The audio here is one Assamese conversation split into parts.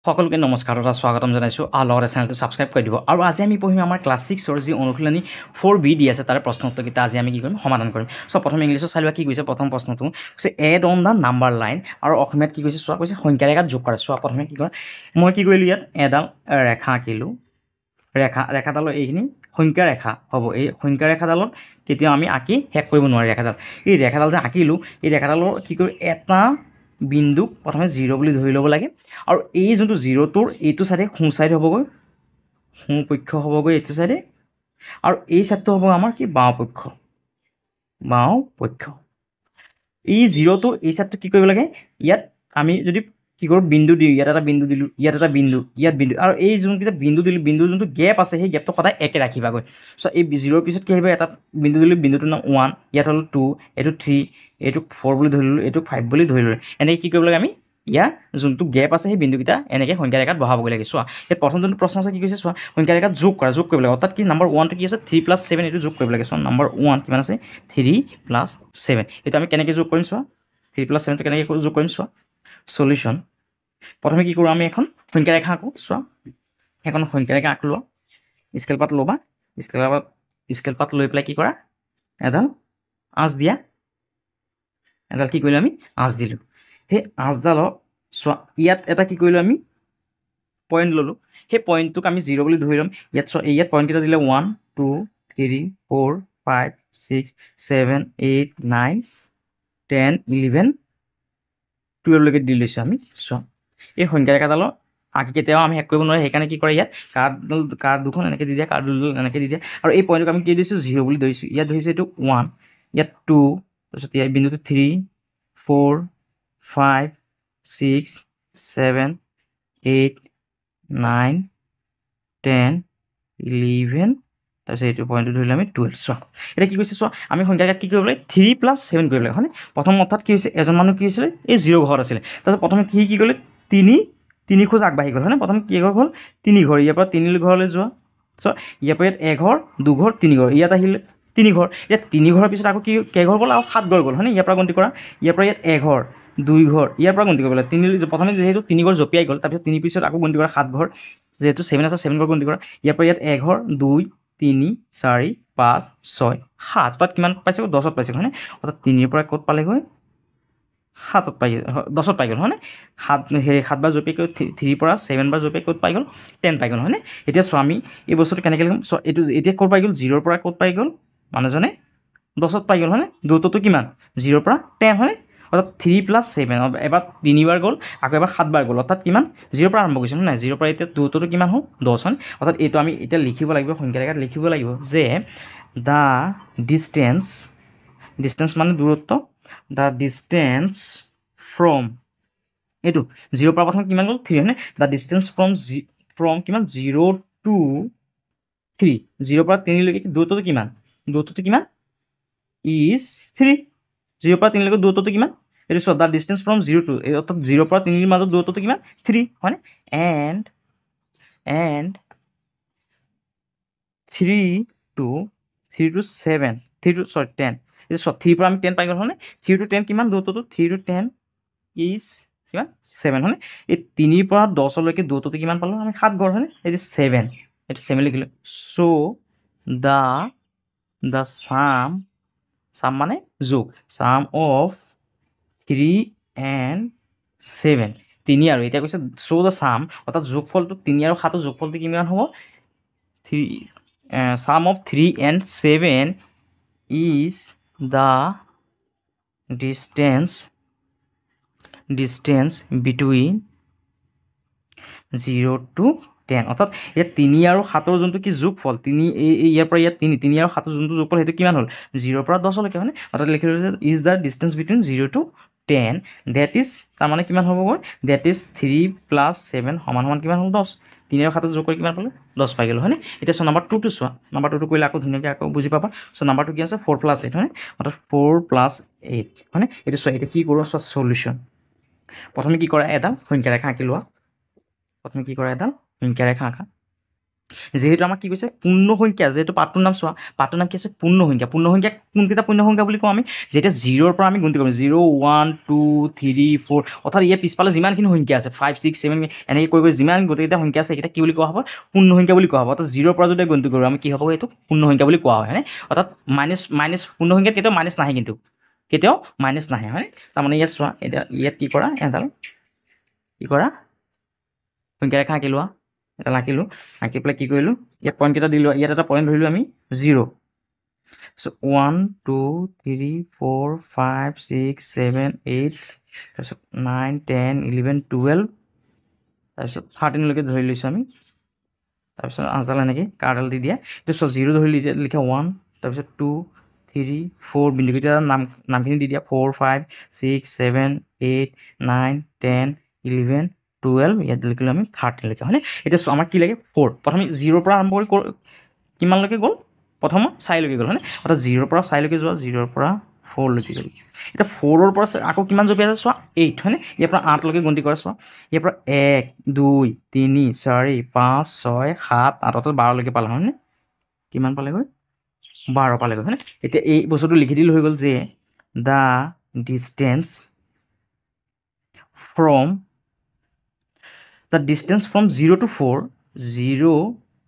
সকলোকে নমস্কাৰ তথা স্বাগতম জনাইছোঁ লগতে চেনেলটো ছাবস্ক্ৰাইব কৰি দিব আৰু আজি আমি পঢ়িম আমাৰ ক্লাছ 6ৰ যি অনুশীলনী 4B দি আছে তাৰে প্ৰশ্ন উত্তৰকেইটা আজি আমি কি কৰিম সমাধান কৰিম চ' প্ৰথমে ইংলিছত চাই লোৱা কি কৈছে প্ৰথম প্ৰশ্নটো কৈছে add on the number line আৰু অসমীয়াত কি কৈছে চোৱা কৈছে সংখ্যা ৰেখাত যোগ কৰা চোৱা প্ৰথমে কি কৰা মই কি কৰিলোঁ ইয়াত এডাল ৰেখা আঁকিলোঁ ৰেখাডালৰ এইখিনি সংখ্যা ৰেখা হ'ব এই সংখ্যা ৰেখাডালত কেতিয়াও আমি আঁকি শেষ কৰিব নোৱাৰি ৰেখাডাল এই ৰেখাডাল যে আঁকিলোঁ এই ৰেখাডালৰ কি কৰোঁ এটা বিন্দুক প্ৰথমে 0 বুলি ধৰি ল'ব লাগে আৰু এই যোনটো 0টোৰ এইটো চাইডে সোঁ চাইড হ'বগৈ সোঁ পক্ষ হ'বগৈ এইটো চাইডে আৰু এই চাইডটো হ'ব আমাৰ কি বাওঁ পক্ষ এই 0টোৰ এই চাইডটো কি কৰিব লাগে ইয়াত আমি যদি কি কৰোঁ বিন্দু দিওঁ ইয়াত এটা বিন্দু দিলোঁ ইয়াত এটা বিন্দু ইয়াত বিন্দু আৰু এই যোনকেইটা বিন্দু দিলোঁ বিন্দুৰ যোনটো গেপ আছে সেই গেপটো সদায় একে ৰাখিবাগৈ চ' এই 0ৰ পিছত কি আহিব এটা বিন্দু দিলোঁ বিন্দুটোৰ নাম 1 ইয়াত হ'ল 2 এইটো 3 এইটোক 4 বুলি ধৰি ল'লোঁ এইটোক 5 বুলি ধৰি ল'লোঁ এনেকৈ কি কৰিব লাগে আমি ইয়াৰ যোনটো গেপ আছে সেই বিন্দুকেইটা এনেকৈ সংখ্যা ৰেখাত বহাবগৈ লাগে চোৱা এই প্ৰথম যোনটো প্ৰশ্ন আছে কি কৈছে চোৱা সংখ্যা ৰেখাত যোগ কৰিব লাগে অৰ্থাৎ কি নাম্বাৰ 1টো কি আছে 3 + 7 এইটো যোগ কৰিব লাগে চোৱা নাম্বাৰ 1 কিমান আছে 3 + 7 এইটো আমি কেনেকৈ যোগ কৰিম চোৱা 3 + 7টো কেনেকৈ যোগ কৰিম চোৱা সলিউশ্যন প্ৰথমে কি কৰোঁ আমি এখন সংখ্যা ৰেখা আঁকো চোৱা এখন সংখ্যা ৰেখা আঁকলো স্কেল পাত ল'বা স্কেল পাত লৈ পেলাই কি কৰা এডাল আঁচ দিয়া এডাল কি কৰিলোঁ আমি আঁচ দিলোঁ সেই আঁচডালৰ চোৱা ইয়াত এটা কি কৰিলোঁ আমি পইণ্ট ল'লোঁ সেই পইণ্টটোক আমি 0 বুলি ধৰি ল'ম ইয়াত চোৱা ইয়াত পইণ্টকেইটা দিলে 1 2 3 4 5 6 7 8 9 10 11 12লৈকে দি লৈছোঁ আমি চোৱা এই সংখ্যা ৰেখাডালৰ আঁকি কেতিয়াও আমি শেষ কৰিব নোৱাৰে সেইকাৰণে কি কৰে ইয়াত কাৰ্ড দুখন এনেকৈ দি দিয়ে কাৰ্ড দুডাল এনেকৈ দি দিয়ে আৰু এই পইণ্টক আমি কি দিছোঁ 0 বুলি ধৰিছোঁ ইয়াত ধৰিছোঁ এইটো 1 ইয়াত 2 তাৰপিছত ইয়াত বিন্দুটো 3 4 5 6 7 8 9 10 11 তাৰপিছত এইটো পইণ্টটো ধৰিলোঁ আমি 12 চোৱা এতিয়া কি কৈছে চোৱা আমি সংখ্যা ৰেখাত কি কৰিব লাগে 3 + 7 কৰিব লাগে হয়নে প্ৰথম অৰ্থাৎ কি হৈছে এজন মানুহ কি হৈছিলে এই 0 ঘৰত আছিলে তাৰপিছত প্ৰথমে কি কৰিলে তিনি খোজ আগবাঢ়ি গ'ল হয়নে প্ৰথম কি ঘৰ হ'ল 3 ঘৰ ইয়াৰ পৰা 3 ঘৰলৈ যোৱা চ' ইয়াৰ পৰা ইয়াত এঘৰ দুঘৰ 3 ঘৰ ইয়াত আহিলে 3 ঘৰ ইয়াত 3 ঘৰৰ পিছত আকৌ কি কেইঘৰ গ'ল আৰু 7 ঘৰ গ'ল হয়নে ইয়াৰ পৰা গন্তি কৰা ইয়াৰ পৰা ইয়াত এঘৰ 2 ঘৰ ইয়াৰ পৰা গন্তি কৰিব লাগে প্ৰথমে যিহেতু 3 ঘৰ জঁপিয়াই গ'ল তাৰপিছত 3 পিছত আকৌ গন্তি কৰা 7 ঘৰ যিহেতু 7 আছে 7 ঘৰ গন্তি কৰা ইয়াৰ পৰা ইয়াত এঘৰ 2 3 4 5 6 7 তাত কিমান পাইছে 10ত পাইছে হয়নে অৰ্থাৎ 3ৰ পৰা ক'ত পালেগৈ 7ত পাই 10ত পাই গ'ল হয়নে 7 বাৰ জঁপিয়াই গৈ 3 পৰা 7 বাৰ জঁপিয়াই ক'ত পাই গ'ল 10 পাই গ'ল হয়নে এতিয়া চোৱা আমি এই বস্তুটো কেনেকৈ লিখিম চ' এইটো এতিয়া ক'ত পাই গ'ল 0ৰ পৰা ক'ত পাই গ'ল মানুহজনে 10ত পাই গ'ল হয়নে দূৰত্বটো কিমান 0ৰ পৰা 10 হয়নে অৰ্থাৎ 3 + 7 এবাৰ 3বাৰ গ'ল আকৌ এবাৰ 7 বাৰ গ'ল অৰ্থাৎ কিমান 0ৰ পৰা আৰম্ভ কৰিছোঁ নাই 0ৰ পৰা এতিয়া দূৰত্বটো কিমান হ'ল 10 হয় অৰ্থাৎ এইটো আমি এতিয়া লিখিব লাগিব সংখ্যা ৰেখাত লিখিব লাগিব যে দ্য ডিষ্টেঞ্চ মানে দূৰত্ব দ্য ডিষ্টেঞ্চ ফ্ৰম এইটো 0ৰ পৰা প্ৰথম কিমান গ'ল 3 হয়নে দ্য ডিষ্টেঞ্চ ফ্ৰম কিমান 0 to 3 0ৰ পৰা 3লৈকে দূৰত্বটো কিমান ইজ 3 0ৰ পৰা 3লৈকে দূৰত্বটো কিমান এইটো চোৱা দ্য ডিষ্টেঞ্চ ফ্ৰম 0 to অৰ্থাৎ 0ৰ পৰা 3ৰ মাজত দূৰত্বটো কিমান 3 হয়নে এণ্ড 3 to 7 10 এইটো চোৱা 3ৰ পৰা আমি 10 পাই গ'ল হয়নে 3 to 10 কিমান দূৰত্বটো 3 to 10 ইজ কিমান 7 হয়নে এই 3ৰ পৰা 10লৈকে দূৰত্বটো কিমান পালোঁ আমি 7 ঘৰ হয়নে এইটো 7 এইটো 7 লিখিলোঁ চ' দ্য চাম মানে যোগ চাম অফ 3 and 7 3 আৰু এতিয়া কৈছে চ' দ্য চাম অৰ্থাৎ যোগফলটো 3 আৰু 7ৰ যোগফলটো কিমান হ'ব 3 চাম of 3 and 7 is the distance between 0 to 10 অৰ্থাৎ ইয়াত 3 আৰু 7ৰ যোনটো কি যোগফল 3 ইয়াৰ পৰা ইয়াত 3 আৰু 7ৰ যোনটো যোগফল সেইটো কিমান হ'ল 0ৰ পৰা 10লৈকে হয়নে অৰ্থাৎ লিখিলোঁ is the distance between 0 to 10 that is তাৰমানে কিমান হ'বগৈ ডেট ইজ 3 + 7 সমান কিমান হ'ল 10 3 আৰু 7ৰ যোগ কৰি কিমান পালে 10 পাই গ'লোঁ হয়নে এতিয়া চোৱা নাম্বাৰ 2টো চোৱা নাম্বাৰ 2টো কৰিলে আকৌ ধুনীয়াকৈ আকৌ বুজি পাবা চ' নাম্বাৰ 2 কি আছে 4 + 8 হয়নে অৰ্থাৎ 4 + 8 হয়নে এইটো চোৱা এতিয়া কি কৰোঁ চোৱা সলিউশ্যন প্ৰথমে কি কৰা এডাল সংখ্যা ৰেখা আঁকি লোৱা প্ৰথমে কি কৰা এডাল সংখ্যা ৰেখা আঁকা যেহেতু আমাক কি কৈছে পূৰ্ণ সংখ্যা, যেহেতু পাঠটোৰ নাম চোৱা, পাঠটোৰ নাম কি আছে পূৰ্ণ সংখ্যা। পূৰ্ণ সংখ্যা কোনকেইটা পূৰ্ণ সংখ্যা বুলি কওঁ আমি, যেতিয়া 0ৰ পৰা আমি গণতি কৰিম 0 1 2 3 4, অৰ্থাৎ ইয়াৰ পিছফালে যিমানখিনি সংখ্যা আছে 5 6 7 এনেকৈ কৰি যিমান গোটেইকেইটা সংখ্যা আছে সেইকেইটা কি বুলি কোৱা হ'ব, পূৰ্ণ সংখ্যা বুলি কোৱা হ'ব। অৰ্থাৎ 0ৰ পৰা যদি গণতি কৰোঁ আমি কি হ'ব, এইটো পূৰ্ণ সংখ্যা বুলি কোৱা হয় হয়নে। অৰ্থাৎ মাইনাছ পূৰ্ণ সংখ্যাত কেতিয়াও মাইনাছ নাহে, কিন্তু কেতিয়াও মাইনাছ নাহে হয়নে। তাৰমানে ইয়াত চোৱা, এতিয়া ইয়াত কি কৰা, এডাল কি কৰা সংখ্যা ৰেখা আঁকি লোৱা, এটা আঁকিলোঁ, আঁকি পেলাই কি কৰিলোঁ, ইয়াত পইণ্টকেইটা দিলোঁ, ইয়াত এটা পইণ্ট ধৰিলোঁ আমি 0। চ' 1 2 3 4 5 6 7 8, তাৰপিছত 9 10 11 12, তাৰপিছত 13লৈকে ধৰি লৈছোঁ আমি। তাৰপিছত 5ডাল এনেকৈ কাৰডাল দি দিয়া, এইটো চোৱা 0 ধৰি লিখা 1, তাৰপিছত 2 3 4 বিন্দুকেইটা নামখিনি দি দিয়া 4 5 6 7 8 9 10 11 12, ইয়াত লিখিলোঁ আমি 13লৈকে হয়নে। এতিয়া চোৱা আমাক কি লাগে 4, প্ৰথমে 0ৰ পৰা আৰম্ভ কৰি কিমানলৈকে গ'ল, প্ৰথমত 4লৈকে গ'ল হয়নে। অৰ্থাৎ 0ৰ পৰা 4লৈকে যোৱা, 0ৰ পৰা 4লৈকে গ'ল। এতিয়া 4ৰ পৰা আকৌ কিমান জপি আছে চোৱা 8 হয়নে। ইয়াৰ পৰা 8লৈকে গন্তি কৰা চোৱা, ইয়াৰ পৰা 1 2 3 4 5 6 7 8, অৰ্থাৎ 12লৈকে পালা হয়নে। কিমান পালেগৈ, 12 পালেগৈ হয়নে। এতিয়া এই বস্তুটো লিখি দিলে হৈ গ'ল যে the distance from 0 to 4, 0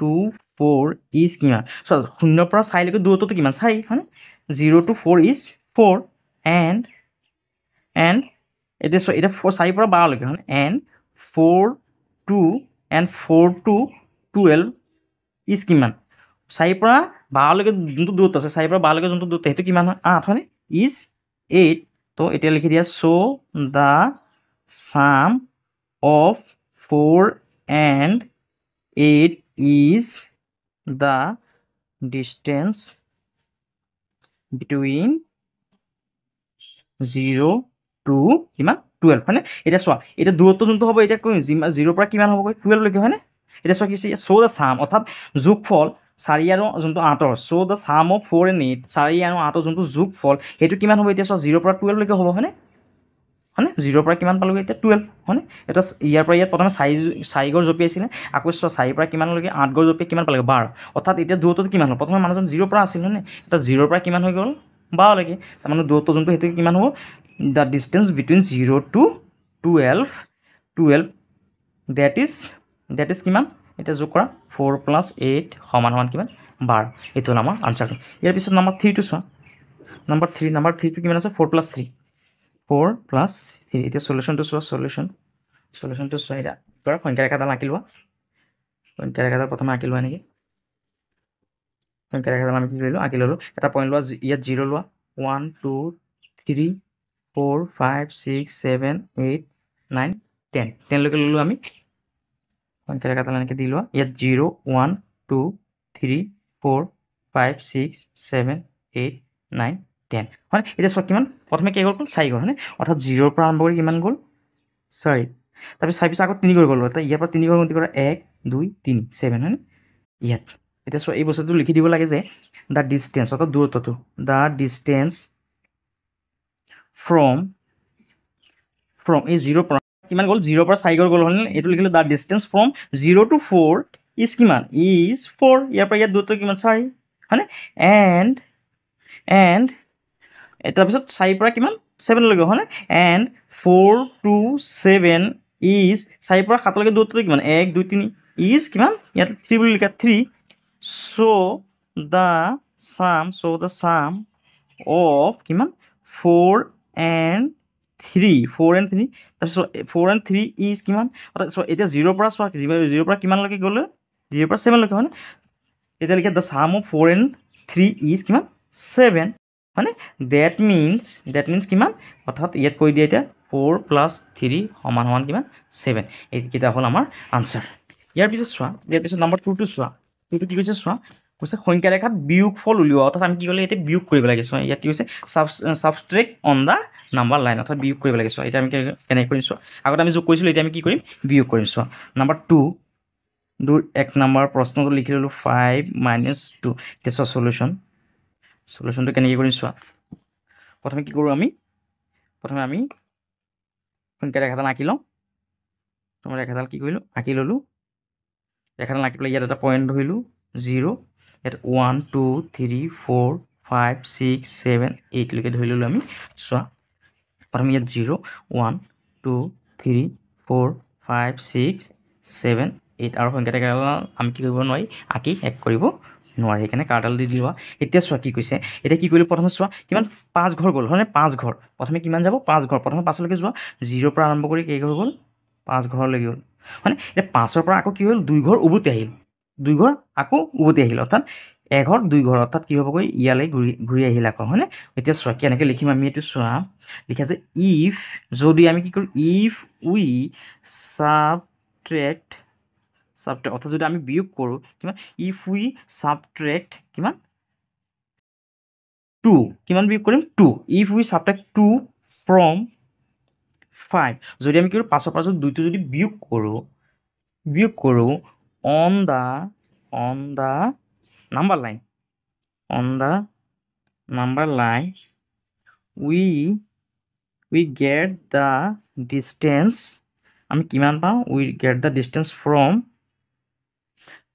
to 4 is কিমান, চ' 0ৰ পৰা 4লৈকে দূৰত্বটো কিমান 4 হয়নে। 0 to 4 ইজ 4, এণ্ড এতিয়া চ' এতিয়া 4 পৰা 12লৈকে হয়নে, এণ্ড 4 to 12 ইজ কিমান, 4 পৰা 12লৈকে যোনটো দূৰত্ব আছে, 4 পৰা 12লৈকে যোনটো দূৰত্ব সেইটো কিমান হয় 8 হয়নে, ইজ 8। তো এতিয়া লিখি দিয়া চ' দ্য চাম of 4 and 8 is the distance between 0 to কিমান 12 হয়নে। এতিয়া চোৱা, এতিয়া দূৰত্ব যোনটো হ'ব, এতিয়া 0ৰ পৰা কিমান হ'বগৈ 12লৈকে হয়নে। এতিয়া চোৱা কি হৈছে, চ' দ্য চাম, অৰ্থাৎ যোগফল 4 আৰু যোনটো 8ৰ, চ' দ্য চাম অফ 4 and 8, 4 আৰু 8ৰ যোনটো যোগফল সেইটো কিমান হ'ব, এতিয়া চোৱা 0ৰ পৰা 12লৈকে হ'ব হয়নে। 0ৰ পৰা কিমান পালোগৈ এতিয়া 12 হয়নে। এটা ইয়াৰ পৰা ইয়াত প্ৰথমে 4 গড় জপিয়াইছিলে, আকৌ চোৱা 4 পৰা কিমানলৈকে 8 গড় জপিয়াই কিমান পালেগৈ 12, অৰ্থাৎ এতিয়া দূৰত্বটো কিমান হ'ল, প্ৰথমে মানুহজন 0ৰ পৰা আছিল হয়নে, এতিয়া 0ৰ পৰা কিমান হৈ গ'ল 12লৈকে, তাৰমানে দূৰত্ব যোনটো সেইটো কিমান হ'ব, the distance between 0 to 12 that is কিমান, এতিয়া যোগ কৰা 4 + 8 = কিমান 12, এইটো হ'ল আমাৰ আনচাৰটো। ইয়াৰ পিছত নাম্বাৰ 3টো চোৱা, নাম্বাৰ 3টো কিমান আছে 4 + 3, 4 + 3, এতিয়া সলিউশ্যনটো চোৱা, সলিউশ্যনটো চোৱা, এতিয়া কৰা সংখ্যা ৰেখাডাল আঁকি লোৱা, সংখ্যা ৰেখাডাল প্ৰথমে আঁকি লোৱা নেকি, সংখ্যা ৰেখাডাল আমি কি কৰিলোঁ আঁকি ল'লোঁ, এটা পইণ্ট লোৱা, ইয়াত 0 লোৱা, 1 2 3 4 5 6 7 8 9 10, 10লৈকে ল'লোঁ আমি। সংখ্যা ৰেখাডাল এনেকৈ দি লোৱা, ইয়াত 0 1 2 3 4 5 6 7 8 9 10 হয়। এতিয়া চোৱা কিমান, প্ৰথমে কেই গ'ল 4 গ'ল হয়নে, অৰ্থাৎ 0ৰ পৰা আৰম্ভ কৰি কিমান গ'ল 4, তাৰপিছত 4 পিছত আকৌ 3 গ'ল, অৰ্থাৎ ইয়াৰ পৰা 3 গণতি কৰা 1 2 3 7 হয়নে। ইয়াত এতিয়া চোৱা এই বস্তুটো লিখি দিব লাগে যে দ্য ডিষ্টেঞ্চ, অৰ্থাৎ দূৰত্বটো, দ্য ডিষ্টেঞ্চ ফ্ৰম এই 0ৰ পৰা কিমান গ'ল, 0ৰ পৰা 4 গ'ল হয়নে, এইটো লিখিলোঁ the distance from 0 to 4 is কিমান, ইজ 4, ইয়াৰ পৰা ইয়াত দূৰত্ব কিমান 4 হয়নে, এণ্ড তাৰপিছত 4 পৰা কিমান 7লৈকে হয়নে, এণ্ড 4 to 7 ইজ 4 পৰা 7লৈকে দূৰত্বটো কিমান 1 2 3 ইজ কিমান, ইয়াত 3 বুলি লিখা 3, চ' দ্য চাম অফ কিমান 4 and 3, তাৰপিছত 4 and 3 ইজ কিমান, অৰ্থাৎ এতিয়া 0ৰ পৰা চোৱা, 0ৰ পৰা কিমানলৈকে গ'লে 0ৰ পৰা 7লৈকে হয়নে, এতিয়া লিখা দ্য চাম অফ 4 and 3 ইজ কিমান 7 হয়নে। ডেট মিনছ কিমান, অৰ্থাৎ ইয়াত কৈ দিয়ে এতিয়া 4 + 3 = কিমান 7, এইকেইটা হ'ল আমাৰ আনচাৰ। ইয়াৰ পিছত চোৱা, ইয়াৰ পিছত নাম্বাৰ 2টো চোৱা, 2টো কি কৈছে চোৱা, কৈছে সংখ্যা ৰেখাত বিয়োগফল উলিওৱা, অৰ্থাৎ আমি কি কৰিলে এতিয়া বিয়োগ কৰিব লাগে চোৱা, ইয়াত কি কৈছে ছাবষ্ট্ৰেক্ট অন দ্য নাম্বাৰ লাইন, অৰ্থাৎ বিয়োগ কৰিব লাগে চোৱা, এতিয়া আমি কেনেকৈ কৰিম চোৱা, আগতে আমি যোগ কৰিছিলোঁ, এতিয়া আমি কি কৰিম বিয়োগ কৰিম চোৱা। নাম্বাৰ 2 1 নম্বৰ প্ৰশ্নটো লিখি ল'লোঁ 5 - 2, এতিয়া চোৱা সলিউশ্যনটো কেনেকৈ কৰিম চোৱা, প্ৰথমে কি কৰোঁ আমি, প্ৰথমে আমি সংখ্যা ৰেখাডাল আঁকি লওঁ, প্ৰথমে ৰেখাডাল কি কৰিলোঁ আঁকি ল'লোঁ, ৰেখাডাল আঁকি পেলাই ইয়াত এটা পইণ্ট ধৰিলোঁ 0, ইয়াত 1 2 3 4 5 6 7 8লৈকে ধৰি ল'লোঁ আমি। চোৱা প্ৰথমে ইয়াত 0 1 2 3 4 5 6 7 8 আৰু সংখ্যা ৰেখাডাল আমি কি কৰিব নোৱাৰি আঁকি শেষ কৰিব নোৱাৰি, সেইকাৰণে কাৰ্ডাল দি দিলোঁ। এতিয়া চোৱা কি কৈছে, এতিয়া কি কৰিলোঁ প্ৰথমে চোৱা কিমান 5 ঘৰ গ'ল হয়নে, 5 ঘৰ প্ৰথমে কিমান যাব 5 ঘৰ, প্ৰথমে 5লৈকে যোৱা 0ৰ পৰা আৰম্ভ কৰি কেই ঘৰ গ'ল 5 ঘৰলৈকে গ'ল হয়নে। এতিয়া 5ৰ পৰা আকৌ কি হ'ল 2 ঘৰ উভতি আহিল, 2 ঘৰ আকৌ উভতি আহিল, অৰ্থাৎ এঘৰ 2 ঘৰ, অৰ্থাৎ কি হ'বগৈ ইয়ালৈ ঘূৰি আহিল আকৌ হয়নে। এতিয়া চোৱা কেনেকৈ লিখিম আমি এইটো চোৱা, লিখা যে ইফ, যদি আমি কি কৰোঁ ইফ উই সাবট্ৰেক্ট অৰ্থাৎ যদি আমি বিয়োগ কৰোঁ কিমান, ইফ উই সাবট্ৰেক্ট কিমান 2, কিমান বিয়োগ কৰিম 2, ইফ উই সাবট্ৰেক্ট 2 ফ্ৰম 5, যদি আমি কি কৰোঁ 5ৰ পৰা যদি 2টো যদি বিয়োগ কৰোঁ on the number line we get the distance, আমি কিমান পাওঁ উই গেট দ্য ডিষ্টেঞ্চ ফ্ৰম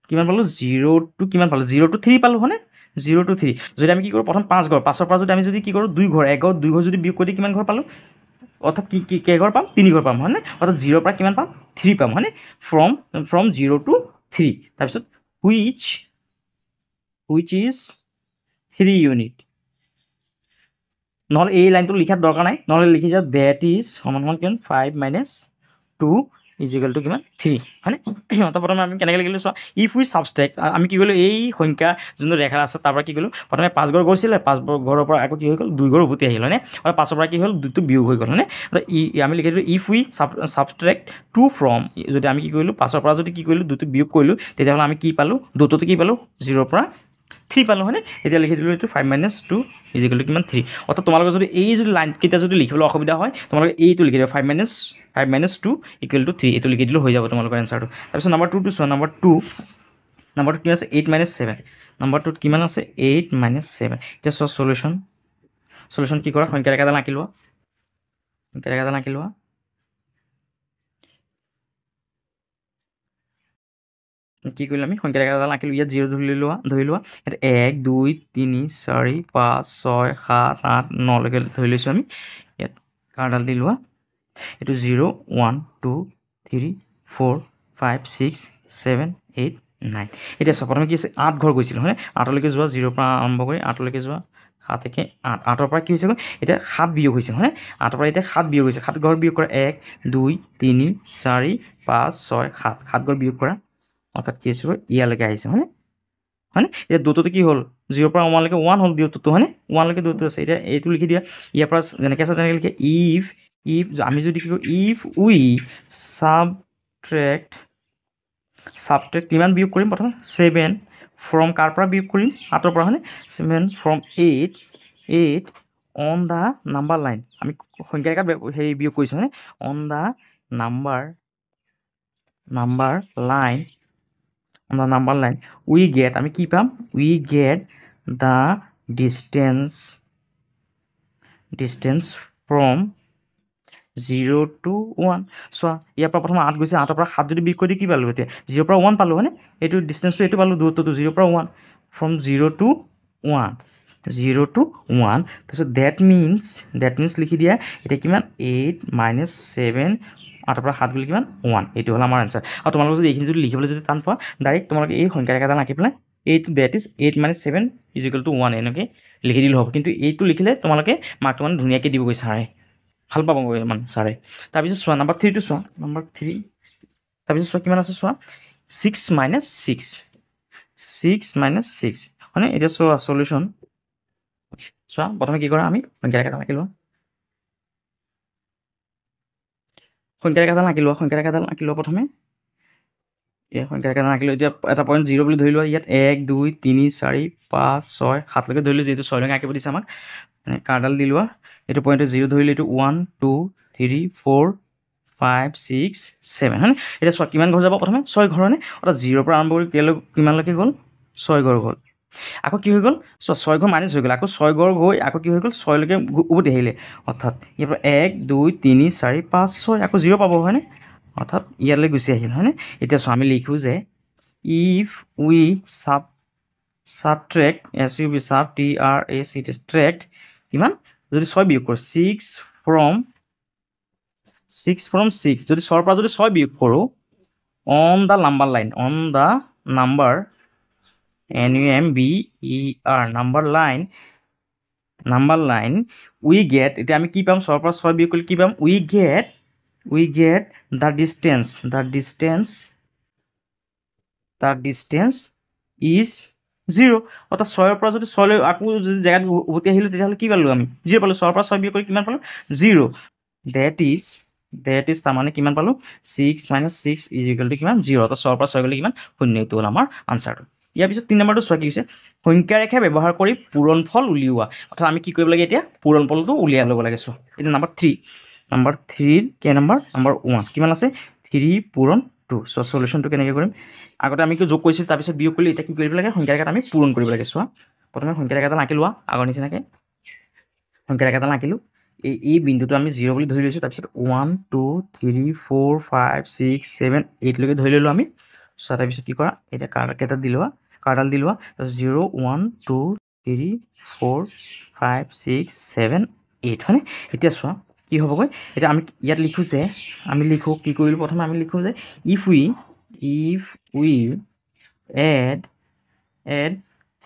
কিমান পালোঁ 0 to কিমান পালোঁ 0 to 3 পালোঁ হয়নে, 0 to 3, যদি আমি কি কৰোঁ প্ৰথম 5 ঘৰ, 5ৰ পৰা যদি আমি যদি কি কৰোঁ 2 ঘৰ, এঘৰ 2 ঘৰ যদি বিয়োগ কৰি কিমান ঘৰ পালোঁ, অৰ্থাৎ কেইঘৰ পাম 3 ঘৰ পাম হয়নে, অৰ্থাৎ 0ৰ পৰা কিমান পাম 3 পাম হয়নে, ফ্ৰম 0 to 3, তাৰপিছত হুইচ ইজ 3 ইউনিট, নহ'লে এই লাইনটো লিখাৰ দৰকাৰ নাই, নহ'লে লিখি যা ডেট ইজ সমান কিমান 5 - 2 ইজিকেল টু কিমান 3 হয়নে। তো প্ৰথমে আমি কেনেকৈ লিখিলোঁ চোৱা, ইফ উই সাবট্ৰেক্ট, আমি কি কৰিলোঁ এই সংখ্যা যোনটো ৰেখা আছে তাৰ পৰা কি কৰিলোঁ প্ৰথমে 5 ঘৰ গৈছিলে, 5 ঘৰৰ পৰা আকৌ কি হৈ গ'ল 2 ঘৰ উভতি আহিল হয়নে, আৰু 5ৰ পৰা কি হ'ল 2টো বিয়োগ হৈ গ'ল হয়নে। আমি লিখি দিলোঁ ইফ উই সাবট্ৰেক্ট 2 ফ্ৰম, যদি আমি কি কৰিলোঁ 5ৰ পৰা যদি কি কৰিলোঁ 2টো বিয়োগ কৰিলোঁ তেতিয়াহ'লে আমি কি পালোঁ 2টোতে কি পালোঁ 0ৰ পৰা 3 পালোঁ হয়নে। এতিয়া লিখি দিলোঁ এইটো 5 - 2 ইজিকেল টু কিমান 3, অৰ্থাৎ তোমালোকে যদি এই যদি লাইনকেইটা যদি লিখিবলৈ অসুবিধা হয় তোমালোকে এইটো লিখি দিবা 5 - 2 ইকুৱেল টু 3, এইটো লিখি দিলেও হৈ যাব তোমালোকৰ এনচাৰটো। তাৰপিছত নাম্বাৰ 2টো চোৱা, নাম্বাৰ 2 কি আছে 8 - 7, নাম্বাৰ 2ত কিমান আছে 8 - 7। এতিয়া চোৱা সলিউশ্যন কি কৰা, সংখ্যা ৰেখাডাল আঁকি লোৱা, কি কৰিলোঁ আমি সংখ্যা ৰেখাডাল আঁকিলোঁ, ইয়াত 0 ধৰি লোৱা, ইয়াত 1 2 3 4 5 6 7 8 9লৈকে ধৰি লৈছোঁ আমি, ইয়াত কাৰ্ডাল দি লোৱা, এইটো 0 1 2 3 4 5 6 7 8 9। এতিয়া চোৱা প্ৰথমে কি আছে 8 ঘৰ গৈছিল হয়নে, 8লৈকে যোৱা, 0ৰ পৰা আৰম্ভ কৰি 8লৈকে যোৱা, 7 - 1 8, 8ৰ পৰা কি হৈছে এতিয়া 7 বিয়োগ হৈছে হয়নে, 8ৰ পৰা এতিয়া 7 বিয়োগ হৈছে, 7 ঘৰ বিয়োগ কৰা 1 2 3 4 5 6 7 ঘৰ বিয়োগ কৰা, অৰ্থাৎ কি হৈছে ইয়ালৈকে আহিছে হয়নে। এতিয়া দুটোতে কি হ'ল 0ৰ পৰা 1লৈকে 1 হ'ল দুটোতো হয়নে, 1লৈকে দুটো আছে। এতিয়া এইটো লিখি দিয়া, ইয়াৰ পৰা যেনেকৈ আছে তেনেকৈ লিখে ইফ আমি যদি কি কৰোঁ ইফ উই সাবট্ৰেক্ট কিমান বিয়োগ কৰিম প্ৰথমে 7 ফ্ৰম কাৰ পৰা বিয়োগ কৰিম 8ৰ পৰা হয়নে, 7 from 8 on the number line, আমি সংখ্যা ৰেখাত হেৰি বিয়োগ কৰিছোঁ হয়নে, on the number line we get, আমি কি পাম we get the distance from 0 to 1। চোৱা ইয়াৰ পৰা প্ৰথমে 8 গৈছে, 8ৰ পৰা 7 যদি বিয়োগ কৰি কি পালোঁ, এতিয়া 0ৰ পৰা 1 পালোঁ হয়নে, এইটো ডিষ্টেঞ্চটো এইটো পালোঁ, দূৰত্বটো 0ৰ পৰা 1, ফ্ৰম 0 to 1, তাৰপিছত ডেট মিনছ লিখি দিয়া, এতিয়া কিমান 8 - 7, 8ৰ পৰা 7 বুলি কিমান 1, এইটো হ'ল আমাৰ এনচাৰ। আৰু তোমালোকে যদি এইখিনি যদি লিখিবলৈ যদি টান পোৱা ডাইৰেক্ট তোমালোকে এই সংখ্যা ৰেখাডাল আঁকি পেলাই এইটো ডেট ইজ 8 - 7 ইজিকেল টু 1 এনেকৈ লিখি দিলেও হ'ব, কিন্তু এইটো লিখিলে তোমালোকে মাৰ্কটো মানে ধুনীয়াকৈ দিবগৈ ছাৰে, ভাল পাব মানে ছাৰে। তাৰপিছত চোৱা নাম্বাৰ 3টো চোৱা, তাৰপিছত চোৱা কিমান আছে চোৱা 6 - 6 হয়নে। এতিয়া চোৱা সলিউশ্যন চোৱা, প্ৰথমে কি কৰা আমি সংখ্যা ৰেখাডাল আঁকি লোৱা, প্ৰথমে এই সংখ্যা ৰেখাডাল আঁকিলোঁ। এতিয়া এটা পইণ্ট 0 বুলি ধৰি লোৱা, ইয়াত 1 2 3 4 5 6 7লৈকে ধৰিলোঁ, যিহেতু 6লৈকে আঁকিব দিছে আমাক, কাৰ্ডাল দি লোৱা, এইটো পইণ্টটো 0 ধৰিলোঁ, এইটো 1 2 3 4 5 6 7 হয়নে। এতিয়া চোৱা কিমান ঘৰ যাব প্ৰথমে 6 ঘৰ হয়নে, অৰ্থাৎ 0ৰ পৰা আৰম্ভ কৰি কিমানলৈকে গ'ল 6 ঘৰ গ'ল, আকৌ কি হৈ গ'ল চোৱা 6 ঘৰ মাইনাছ হৈ গ'ল, আকৌ 6 ঘৰ গৈ আকৌ কি হৈ গ'ল 6লৈকে উভতি আহিলে, অৰ্থাৎ ইয়াৰ পৰা 1 2 3 4 5 6 আকৌ 0 পাব হয়নে, অৰ্থাৎ ইয়ালৈ গুচি আহিল হয়নে। এতিয়া চোৱা আমি লিখোঁ যে if we subtract subtract কিমান যদি 6 বিয়োগ কৰোঁ 6 from 6 যদি 6 পৰা যদি 6 বিয়োগ কৰোঁ on the number line number number line we get এতিয়া আমি কি পাম 6 পৰা 6 বিয়োগ কৰিলে কি পাম we get the distance is 0 অৰ্থাৎ 6 পৰা যদি 6 লৈ আকৌ যদি জেগাত উভতি আহিলোঁ তেতিয়াহ'লে কি পালোঁ আমি 0 পালোঁ 6 পৰা 6 বিয়োগ কৰি কিমান পালোঁ 0 that is তাৰমানে কিমান পালোঁ 6 minus 6 is equal to কিমান 0 অৰ্থাৎ 6 পৰা 6 গ'লে কিমান 0 এইটো হ'ল আমাৰ আনচাৰটো ইয়াৰ পিছত 3 নম্বৰটো চোৱা কি হৈছে সংখ্যা ৰেখা ব্যৱহাৰ কৰি পূৰণফল উলিওৱা অৰ্থাৎ আমি কি কৰিব লাগে এতিয়া পূৰণফলটো উলিয়াই ল'ব লাগে চোৱা এইটো নম্বৰ 3 কে নম্বৰ 1 কিমান আছে 3 পূৰণ 2 চ' সলিউশ্যনটো কেনেকৈ কৰিম আগতে আমি কি যোগ কৰিছিলোঁ তাৰপিছত বিয়োগ কৰিলোঁ এতিয়া কি কৰিব লাগে সংখ্যা ৰেখাত আমি পূৰণ কৰিব লাগে চোৱা প্ৰথমে সংখ্যা ৰেখাডাল আঁকি লোৱা আগৰ নিচিনাকৈ সংখ্যা ৰেখাডাল আঁকিলোঁ এই বিন্দুটো আমি 0 বুলি ধৰি লৈছোঁ তাৰপিছত 1 2 3 4 5 6 7 8 লৈকে ধৰি ল'লোঁ আমি চোৱা তাৰপিছত কি কৰা এতিয়া কাৰ্ডাল দি লোৱা তাৰপিছত 0 1 2 3 4 5 6 7 8 হয়নে এতিয়া চোৱা কি হ'বগৈ এতিয়া আমি ইয়াত লিখোঁ যে আমি লিখোঁ কি কৰিলোঁ প্ৰথমে আমি লিখোঁ যে if we add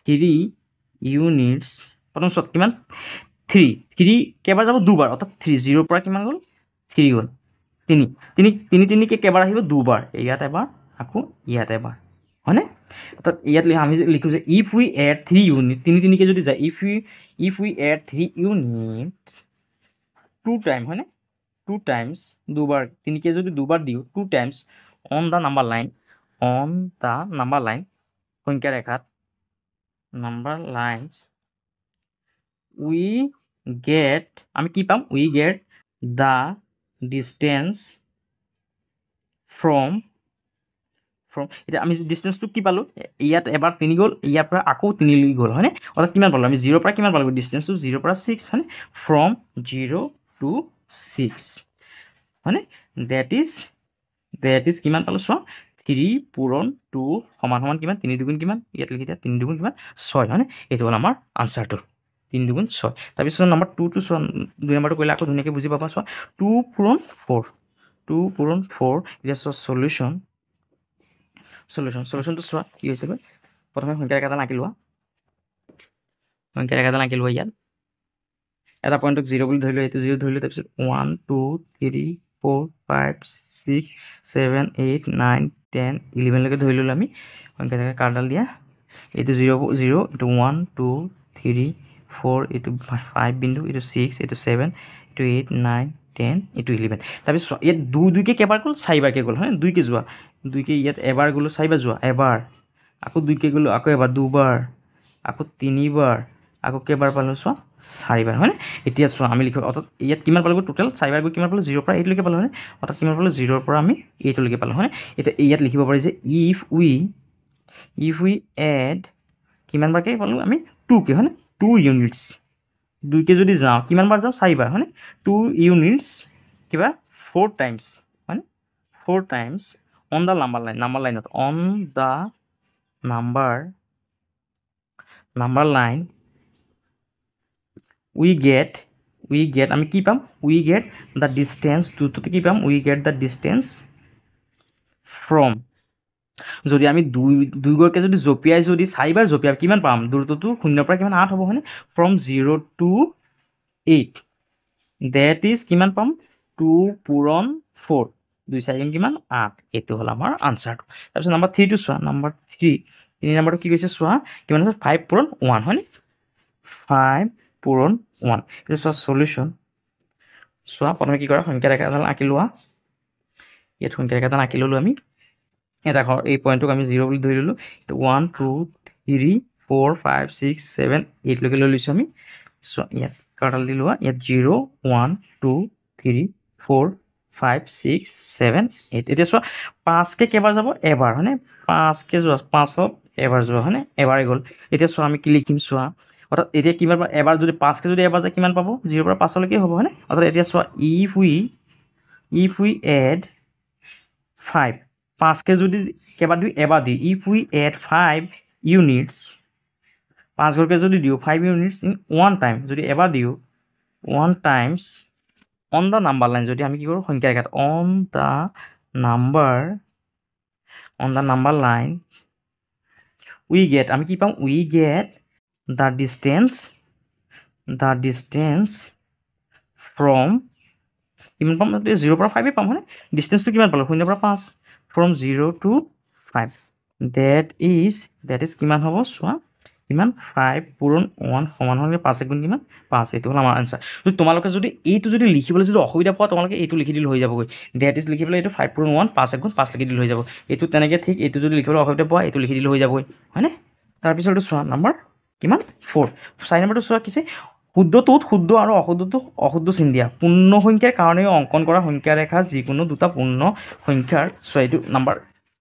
3 units প্ৰথম চোৱা কিমান 3 কেইবাৰ যাব দুবাৰ অৰ্থাৎ 3 0 পৰা কিমান গ'ল 3 গ'ল 3 কে কেইবাৰ আহিব দুবাৰ ইয়াত এবাৰ আকৌ ইয়াত এবাৰ হয়নে অৰ্থাৎ ইয়াত আমি লিখোঁ যে if we add 3 unit 3 কে যদি যায় if we add 3 units 2 time হয়নে 2 টাইমছ দুবাৰ 3 কে যদি দুবাৰ দিওঁ 2 times on the number line সংখ্যা ৰেখাত number lines we get আমি কি পাম we get the distance from এতিয়া আমি ডিষ্টেঞ্চটো কি পালোঁ ইয়াত এবাৰ 3 গ'ল ইয়াৰ পৰা আকৌ 3 লৈ গ'ল হয়নে অৰ্থাৎ কিমান পালোঁ আমি 0 পৰা কিমান পালোঁ ডিষ্টেঞ্চটো 0 পৰা 6 হয়নে from 0 to 6 হয়নে that is কিমান পালোঁ চোৱা 3 পূৰণ 2 সমান সমান কিমান 3 দুগুণ কিমান ইয়াত লিখি দিয়া 3 দুগুণ কিমান 6 হয়নে এইটো হ'ল আমাৰ আনচাৰটো 3 দুগুণ 6 তাৰপিছত নম্বৰ 2 টো চোৱা 2 নম্বৰটো কৰিলে আকৌ ধুনীয়াকৈ বুজি পাবা চোৱা 2 পূৰণ 4 এতিয়া চোৱা সলিউশ্যনটো চোৱা কি হৈছেগৈ প্ৰথমে সংখ্যা ৰেখাডাল আঁকি লোৱা ইয়াত এটা পইণ্টক 0 বুলি ধৰিলোঁ এইটো 0 ধৰিলোঁ তাৰপিছত 1 2 3 4 5 6 7 8 9 10 11 লৈকে ধৰি ল'লোঁ আমি সংখ্যা ৰেখা কাৰ্ডাল দিয়া এইটো 0 এইটো 1 2 3 4 এইটো 5 বিন্দু এইটো 6 এইটো 7 এইটো 8 9 10 এইটো 11 তাৰপিছত ইয়াত 2 কে কেইবাৰ গ'ল 4বাৰকৈ গ'ল হয় 2 কে যোৱা 2 কে ইয়াত এবাৰ গ'লোঁ 4বাৰ যোৱা এবাৰ আকৌ 2 কে গ'লোঁ আকৌ এবাৰ দুবাৰ আকৌ 3বাৰ আকৌ কেইবাৰ পালোঁ চোৱা 4বাৰ হয়নে এতিয়া চোৱা আমি লিখোঁ অৰ্থাৎ ইয়াত কিমান পালোঁ টোটেল 4বাৰ গৈ কিমান পালোঁ 0 পৰা 8 লৈকে পালোঁ হয়নে অৰ্থাৎ কিমান পালোঁ 0 পৰা আমি 8 লৈকে পালোঁ হয়নে এতিয়া ইয়াত লিখিব পাৰি যে if we add কিমান বাৰকৈ পালোঁ আমি 2 কে হয়নে 2 units 2 কে যদি যাওঁ কিমান বাৰ যাওঁ 4বাৰ হয়নে 2 units কিবা 4 টাইমছ হয়নে 4 times on the number line on the number line we get আমি কি পাম we get the distance দুটোতে কি পাম we get the distance from যদি আমি 2 গড়কে যদি জপিয়াই যদি 4বাৰ জপিয়াই কিমান পাম দূৰত্বটো 0 পৰা কিমান 8 হ'ব হয়নে from 0 to 8 that is কিমান পাম 2 পূৰণ 4 2 4 কিমান 8 এইটো হ'ল আমাৰ আনচাৰটো তাৰপিছত নম্বৰ 3 টো চোৱা নম্বৰ 3 নম্বৰটো কি কৈছে চোৱা কিমান আছে 5 পূৰণ 1 হয়নে 5 পূৰণ 1 এইটো চোৱা সলিউশ্যন চোৱা প্ৰথমে কি কৰা সংখ্যা ৰেখাডাল আঁকি লোৱা ইয়াত সংখ্যা ৰেখাডাল আঁকি ল'লোঁ আমি এটা ঘৰ এই পইণ্টটোক আমি 0 বুলি ধৰি ল'লোঁ 1 2 3 4 5 6 7 8 লৈকে লৈ লৈছোঁ আমি চোৱা ইয়াত কাৰ্ডাল দি লোৱা ইয়াত 0 1 2 3 4 5 6 7 8 এতিয়া চোৱা 5 কে কেইবাৰ যাব এবাৰ হয়নে 5 কে যোৱা 5ত এবাৰ যোৱা হয়নে এবাৰে গ'ল এতিয়া চোৱা আমি কি লিখিম চোৱা অৰ্থাৎ এতিয়া কিমান এবাৰ যদি 5 কে যদি এবাৰ যায় কিমান পাব 0 পৰা 5 লৈকে হ'ব হয়নে অৰ্থাৎ এতিয়া চোৱা if we add 5 5কে যদি কেইবাৰ দিওঁ এবাৰ দিওঁ ইফ উই এড 5 ইউনিটছ 5 ঘৰকে যদি দিওঁ 5 ইউনিটছ ইন ওৱান টাইম যদি এবাৰ দিওঁ one times on the number line যদি আমি কি কৰোঁ সংখ্যা ৰেখাত on the number line we get আমি কি পাম we get the distance from কিমান পাম 0 পৰা 5 পাম হয়নে ডিষ্টেঞ্চটো কিমান পালোঁ 0 পৰা 5 ফ্ৰম 0 to 5 that is কিমান হ'ব চোৱা কিমান 5 পূৰণ 1 সমান হ'লে 5 গুণ কিমান 5 এইটো হ'ল আমাৰ আনচাৰ যদি তোমালোকে যদি এইটো যদি লিখিবলৈ যদি অসুবিধা পোৱা তোমালোকে এইটো লিখি দিলে হৈ যাবগৈ that is লিখি পেলাই এইটো 5 পূৰণ 1 5 গুণ 5 লিখি দিলে হৈ যাব এইটো তেনেকৈ ঠিক এইটো যদি লিখিবলৈ অসুবিধা পোৱা এইটো লিখি দিলে হৈ যাবগৈ হয়নে তাৰপিছত এইটো চোৱা নম্বৰ কিমান 4 4 নম্বৰটো চোৱা কিছে শুদ্ধটোত শুদ্ধ আৰু অশুদ্ধ চিন দিয়া পূৰ্ণ সংখ্যাৰ কাৰণে অংকন কৰা সংখ্যা ৰেখা যিকোনো দুটা পূৰ্ণ সংখ্যাৰ চোৱা এইটো নম্বৰ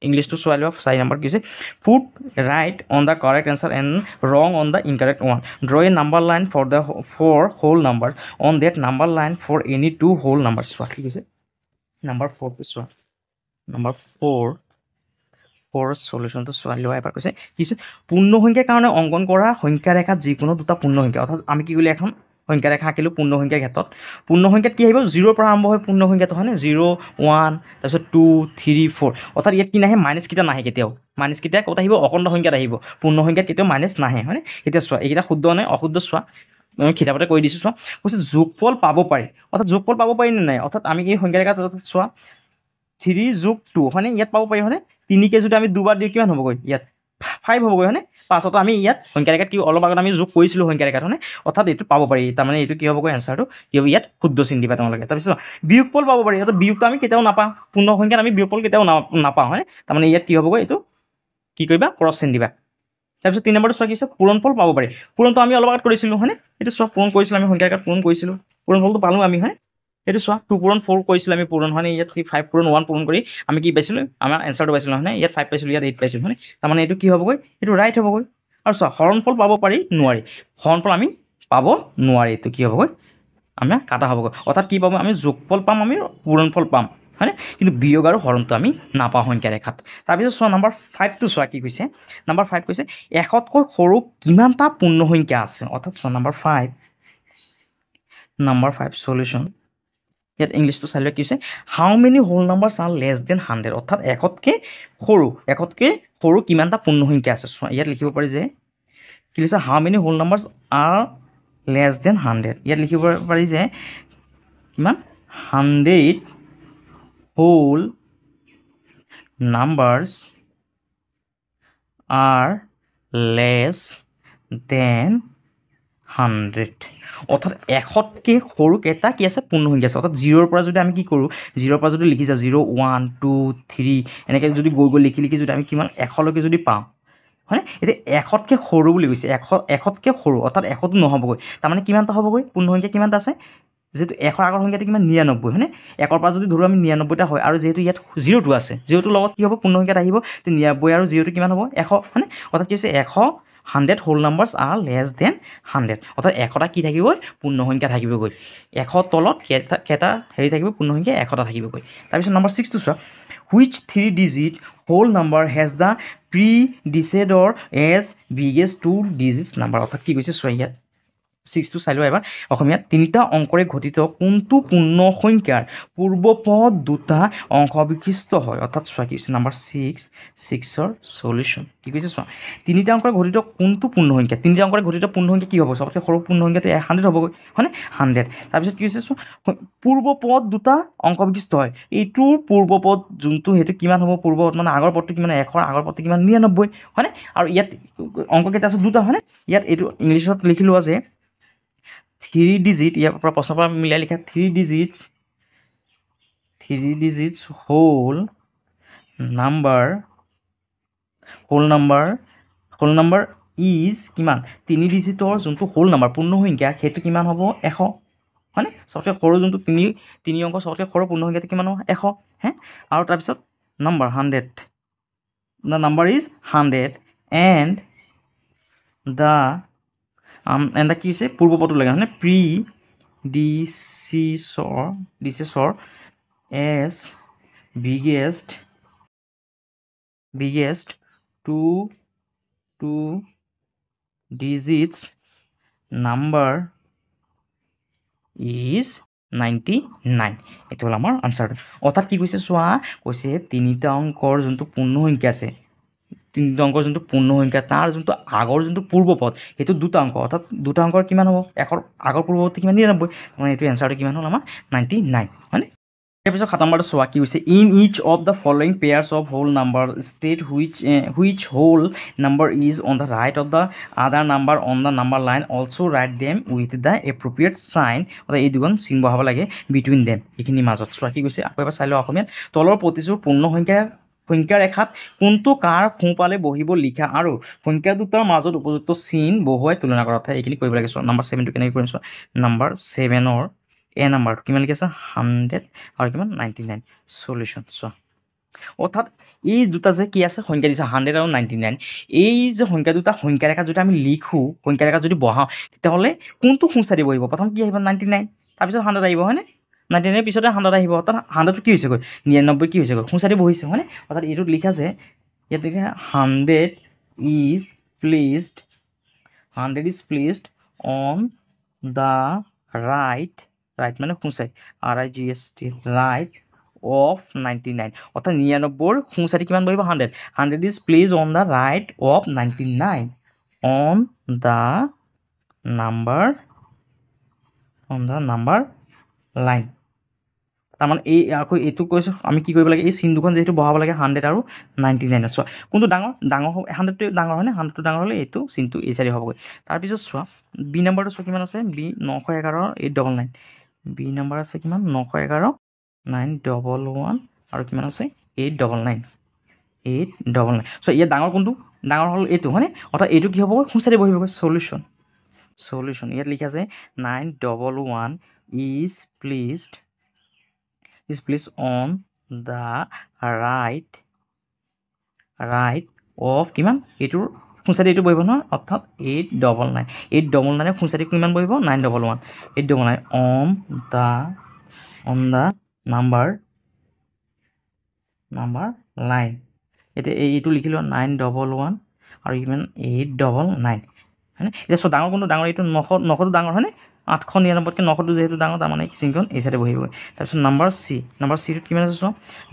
ইংলিছটো চোৱাই লোৱা 4 নম্বৰ কি হৈছে put right on the correct answer and wrong on the incorrect one draw a number line for whole number on that number line for any two whole number চোৱা কি কৈছে নম্বৰ 4টো চোৱা নম্বৰ 4 সলিউশনটো চোৱা লোৱা এবাৰ কৈছে কি হৈছে পূৰ্ণ সংখ্যাৰ কাৰণে অংকন কৰা সংখ্যা ৰেখাত যিকোনো দুটা পূৰ্ণ সংখ্যা অৰ্থাৎ আমি কি কৰিলে এখন সংখ্যা ৰেখা আঁকিলোঁ পূৰ্ণ সংখ্যাৰ ক্ষেত্ৰত পূৰ্ণ সংখ্যাত কি আহিব 0 পৰা আৰম্ভ হয় পূৰ্ণ সংখ্যাটো হয়নে 0 1 তাৰপিছত 2 3 4 অৰ্থাৎ ইয়াত কি নাহে মাইনাছ কেইটা নাহে কেতিয়াও মাইনাছ কেইটা ক'ত আহিব অখণ্ড সংখ্যাত আহিব পূৰ্ণ সংখ্যাত কেতিয়াও মাইনাছ নাহে হয়নে এতিয়া চোৱা এইকেইটা শুদ্ধ নে অশুদ্ধ চোৱা মই কিতাপতে কৈ দিছোঁ চোৱা কৈছে যোগফল পাব পাৰি অৰ্থাৎ যোগফল পাব পাৰি নে নাই অৰ্থাৎ আমি এই সংখ্যা ৰেখাত চোৱা 3 যোগ 2 হয়নে ইয়াত পাব পাৰি হয়নে 3কে যদি আমি দুবাৰ দিওঁ কিমান হ'বগৈ ইয়াত 5 হ'বগৈ হয়নে পাছতো আমি ইয়াত সংখ্যা ৰেখাত কি অলপ আগত আমি যোগ কৰিছিলোঁ সংখ্যা ৰেখাত হয়নে অৰ্থাৎ এইটো পাব পাৰি তাৰমানে এইটো কি হ'বগৈ এনচাৰটো কি হ'ব ইয়াত শুদ্ধ চিন দিবা তোমালোকে তাৰপিছত বিয়োগফল পাব পাৰি অৰ্থাৎ বিয়োগটো আমি কেতিয়াও নাপাওঁ পূৰ্ণ সংখ্যাত আমি বিয়োগফল কেতিয়াও নাপাওঁ হয়নে তাৰমানে ইয়াত কি হ'বগৈ এইটো কি কৰিবা ক্ৰছ চিন দিবা তাৰপিছত 3 নম্বৰটো চোৱা কি হৈছে পূৰণফল পাব পাৰি পূৰণটো আমি অলপ আগত কৰিছিলোঁ হয়নে এইটো চোৱা পূৰণ কৰিছিলোঁ আমি সংখ্যা ৰেখাত পূৰণ কৰিছিলোঁ পূৰণফলটো পালোঁ আমি হয়নে এইটো চোৱা 2 পূৰণ 4 কৰিছিলোঁ আমি পূৰণ হয়নে ইয়াত 5 পূৰণ 1 পূৰণ কৰি আমি কি পাইছিলোঁ আমাৰ এনচাৰটো পাইছিলোঁ হয়নে ইয়াত 5 পাইছিলোঁ ইয়াত 8 পাইছিলোঁ হয়নে তাৰমানে এইটো কি হ'বগৈ এইটো ৰাইট হ'বগৈ আৰু চোৱা হৰণফল পাব পাৰি নোৱাৰি হৰণফল আমি পাব নোৱাৰি এইটো কি হ'বগৈ আমাৰ কাটা হ'বগৈ অৰ্থাৎ কি পাব আমি যোগফল পাম আমি পূৰণফল পাম হয়নে কিন্তু বিয়োগ আৰু হৰণটো আমি নাপাওঁ সংখ্যা ৰেখাত তাৰপিছত চোৱা নম্বৰ 5টো চোৱা কি কৈছে নম্বৰ 5 কৈছে 1তকৈ সৰু কিমানটা পূৰ্ণ সংখ্যা আছে অৰ্থাৎ চোৱা নম্বৰ 5 সলিউশ্যন ইয়াত ইংলিছটো চাই লোৱা কি হৈছে how many whole numbers are less than 100 অৰ্থাৎ 1তকৈ সৰু কিমানটা পূৰ্ণ সংখ্যা আছে চোৱা ইয়াত লিখিব পাৰি যে কি লিখিছে how many whole numbers are less than 100 ইয়াত লিখিব পাৰি যে কিমান 100 whole numbers are less than 100 অৰ্থাৎ 1তকৈ সৰু কেইটা কি আছে পূৰ্ণ সংখ্যা আছে অৰ্থাৎ 0ৰ পৰা যদি আমি কি কৰোঁ 0ৰ পৰা যদি লিখি যাওঁ 0 1 2 3 এনেকৈ যদি গৈ লিখি যদি আমি কিমান 100লৈকে যদি পাওঁ হয়নে এতিয়া 1তকৈ সৰু বুলি কৈছে 1তকৈ সৰু অৰ্থাৎ 100টো নহ'বগৈ তাৰমানে কিমানটা হ'বগৈ পূৰ্ণ সংখ্যা কিমানটা আছে যিহেতু 1ৰ আগৰ সংখ্যাটো কিমান 99 হয়নে 1ৰ পৰা যদি ধৰোঁ আমি 99টা হয় আৰু যিহেতু ইয়াত 0টো আছে 0টোৰ লগত কি হ'ব পূৰ্ণ সংখ্যাত আহিব 99 আৰু 0টো কিমান হ'ব 100 হয়নে অৰ্থাৎ কি হৈছে 100 whole numbers are less than 100 অৰ্থাৎ 100টা কি থাকিবগৈ পূৰ্ণ সংখ্যা থাকিবগৈ 100 তলত কেইটা হেৰি থাকিব পূৰ্ণ সংখ্যা 100টা থাকিবগৈ তাৰপিছত নম্বৰ 6টো চোৱা which 3 digit whole number has the predecessor as biggest 2 digits number অৰ্থাৎ কি কৈছে চোৱা ইয়াত 6টো চাই লোৱা এবাৰ অসমীয়াত 3টা অংকৰে গঠিত কোনটো পূৰ্ণ সংখ্যাৰ পূৰ্বপদ দুটা অংশ বিশিষ্ট হয় অৰ্থাৎ চোৱা কি হৈছে নম্বৰ 6ৰ সলিউশ্যন কি কৈছে চোৱা 3টা অংকৰে গঠিত কোনটো পূৰ্ণ সংখ্যা 3টা অংকৰে গঠিত পূৰ্ণ সংখ্যা কি হ'ব চবতকৈ সৰু পূৰ্ণ সংখ্যাটো 100 হ'বগৈ হয়নে 100 তাৰপিছত কি হৈছে চোৱা পূৰ্বপদ দুটা অংশ বিশিষ্ট হয় এইটোৰ পূৰ্বপদ যোনটো সেইটো কিমান হ'ব পূৰ্বপদ মানে আগৰ পদটো কিমান 100 আগৰ পদটো কিমান 99 হয়নে আৰু ইয়াত অংক কেইটা আছে দুটা হয়নে ইয়াত এইটো ইংলিছত লিখি লোৱা যে 3 ডিজিট ইয়াৰ পৰা প্ৰশ্নৰ পৰা মিলাই লিখা 3 ডিজিটছ হোল নাম্বাৰ ইজ কিমান 3 ডিজিটৰ যোনটো হোল নাম্বাৰ পূৰ্ণ সংখ্যা সেইটো কিমান হ'ব 100 হয়নে চবতকৈ সৰু যোনটো তিনি অংক চবতকৈ সৰু পূৰ্ণ সংখ্যাটো কিমান হ'ব 100 হে আৰু তাৰপিছত নম্বৰ 100 the number is 100 and the কি হৈছে পূৰ্বপদটো লাগে মানে predecessor as biggest biggest two digits number is 99 এইটো হ'ল আমাৰ আনসাৰ অৰ্থাৎ কি কৈছে চোৱা কৈছে তিনিটা অংকৰ যোনটো পূৰ্ণ সংখ্যা আছে তিনিটা অংকৰ যোনটো পূৰ্ণ সংখ্যা তাৰ যোনটো আগৰ যোনটো পূৰ্বপদ সেইটো দুটা অংক অৰ্থাৎ দুটা অংকৰ কিমান হ'ব একৰ আগৰ পূৰ্বপদটো কিমান 99 মানে এইটো এনসাৰটো কিমান হ'ল আমাৰ 99 হয়নে তাৰপিছত 7 নম্বৰটো চোৱা কি হৈছে in each of the following pairs of whole number state which whole number is on the right of the other number on the number line also' write them with the appropriate sign অৰ্থাৎ এই দুখন চিন বহাব লাগে বিটুইন দেম এইখিনিৰ মাজত চোৱা কি কৈছে আকৌ এবাৰ চাই লওঁ অসমীয়াত তলৰ প্ৰতিযোৰ পূৰ্ণ সংখ্যা ৰেখাত কোনটো কাৰ সোঁফালে বহিব লিখা আৰু সংখ্যা দুটাৰ মাজত উপযুক্ত চিন বহুৱাই তুলনা কৰা অৰ্থাৎ এইখিনি কৰিব লাগে চোৱা নাম্বাৰ 7টো কেনেকৈ কৰিম চোৱা নাম্বাৰ 7ৰ এ নাম্বাৰটো কিমান লিখি আছে 100 আৰু কিমান 99 সলিউশন চোৱা অৰ্থাৎ এই দুটা যে কি আছে সংখ্যা দিছে 100 আৰু 99 এই যে সংখ্যা দুটা সংখ্যা ৰেখা যদি আমি লিখোঁ সংখ্যা ৰেখা যদি বহাওঁ তেতিয়াহ'লে কোনটো সোঁচাইদি বহিব প্ৰথম কি আহিব 99 তাৰপিছত 100 আহিব হয়নে 99 পিছতে 100 আহিব অৰ্থাৎ 100টো কি হৈছেগৈ 99 কি হৈছেগৈ সোঁচাইদি বহিছে হয়নে অৰ্থাৎ এইটোত লিখা আছে ইয়াত লিখা 100 is placed on the right মানে সোঁচাই RIGST right of 99 অর্থাৎ 99 সোঁচাইদি কিমান বহিব 100 is placed on the right of 99 on the number line তাৰমানে এই আকৌ এইটো কৈছোঁ আমি কি কৰিব লাগে এই চিন দুখন যেহেতু বহাব লাগে 100 আৰু 99 চোৱা কোনটো ডাঙৰ হ'ব 100টো ডাঙৰ হয়নে 100টো ডাঙৰ হ'লে এইটো চিনটো এই চাইডে হ'বগৈ তাৰপিছত চোৱা বি নাম্বাৰটো চোৱা কিমান আছে বি 911 899 বি নাম্বাৰ আছে কিমান 911 911 আৰু কিমান আছে 899 চ' ইয়াত ডাঙৰ কোনটো ডাঙৰ হ'ল এইটো হয়নে অৰ্থাৎ এইটো কি হ'বগৈ সোঁচাইদি বহিবগৈ সলিউশ্যন ইয়াত লিখা আছে 911 is placed on the right of কিমান এইটোৰ সোঁচাইদি এইটো বহিব নহয় অৰ্থাৎ 899 সোঁচাইদি কিমান বহিব 911 899 on the number line এতিয়া এইটো লিখিলোঁ 911 আৰু কিমান 899 হয়নে এতিয়া চোৱা ডাঙৰ কোনটো ডাঙৰ এইটো 900টো ডাঙৰ হয়নে 899তকৈ 900টো যেহেতু ডাঙৰ তাৰমানে চিনখন এই চাইডে বহিবগৈ তাৰপিছত নাম্বাৰ চিটোত কিমান আছে চোৱা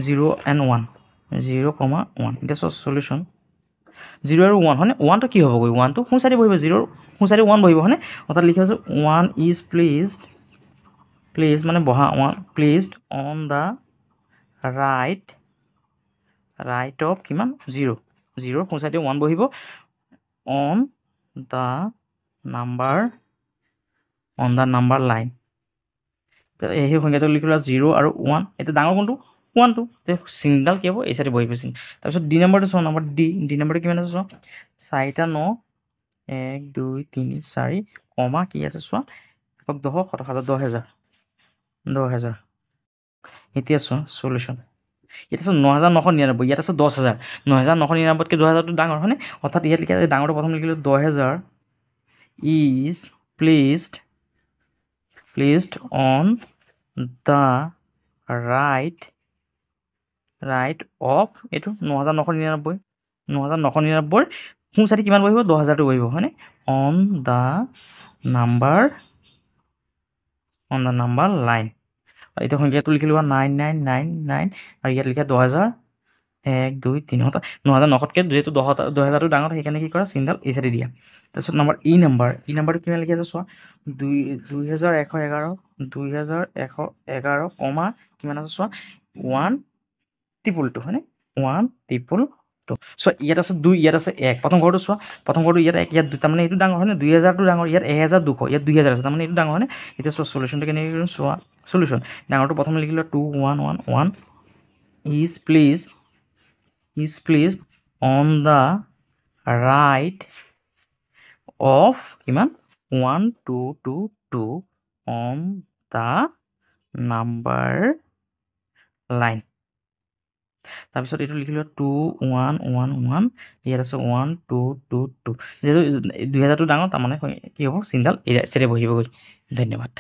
0 and 1 0,1 এতিয়া চোৱা সলিউশ্যন 0 আৰু 1 হয়নে 1টো কি হ'বগৈ 1টো সোঁচাইদি বহিব 0 সোঁচাইদি 1 বহিব হয়নে অৰ্থাৎ লিখা আছে 1 is placed মানে বহা 1 placed on the right of কিমান 0 সোঁচাইদি 1 বহিব on the number line এই সংখ্যাটো লিখিলোঁ 0 আৰু 1 এতিয়া ডাঙৰ কোনটো 1টো চিনডাল কি হ'ব এই চাইডে বহিব চিন তাৰপিছত ডি নাম্বাৰটো চোৱা নাম্বাৰ ডি নাম্বাৰটো কিমান আছে চোৱা 4টা 9 1 2 3 4 কমা কি আছে চোৱা একক 10,000 10,000 এতিয়া চোৱা সলিউশ্যন এতিয়া চোৱা 9,999 ইয়াত আছে 10,000 9,999তকৈ 10,000টো ডাঙৰ হয়নে অৰ্থাৎ ইয়াত লিখা ডাঙৰটো প্ৰথম লিখিলোঁ 10,000 is placed on the right of এইটো 9,999 সোঁচাইদি কিমান বহিব 10,000টো বহিব হয়নে on the number line এইটো সংখ্যাটো লিখিলোঁ 9999 আৰু ইয়াত লিখা 10,000 1 2 3 অৰ্থাৎ 9,900তকৈ যিহেতু 10,000টো ডাঙৰ সেইকাৰণে কি কৰা চিনডাল এই চাইডে দিয়া তাৰপিছত ই নাম্বাৰটো কিমান লিখি আছে চোৱা 2,111 কমা কিমান আছে চোৱা 1,222 হয়নে 1,222 চোৱা ইয়াত আছে 2 ইয়াত আছে 1 প্ৰথম ঘৰটো চোৱা প্ৰথম ঘৰটো ইয়াত 1 ইয়াত 2 তাৰমানে এইটো ডাঙৰ হয়নে 2,000টো ডাঙৰ ইয়াত 1,200 ইয়াত 2,000 আছে তাৰমানে এইটো ডাঙৰ হয়নে এতিয়া চোৱা সলিউশ্যনটো কেনেকৈ কৰিম চোৱা সলিউশ্যন ডাঙৰটো প্ৰথম লিখিলোঁ 2,111 is placed on the right of কিমান 1,222 on the number line তাৰপিছত এইটো লিখিলোঁ 2,111 ইয়াত আছে 1,222 যিহেতু 2,000টো ডাঙৰ তাৰমানে কি হ'ব চিনডাল এই চাইডে বহিবগৈ ধন্যবাদ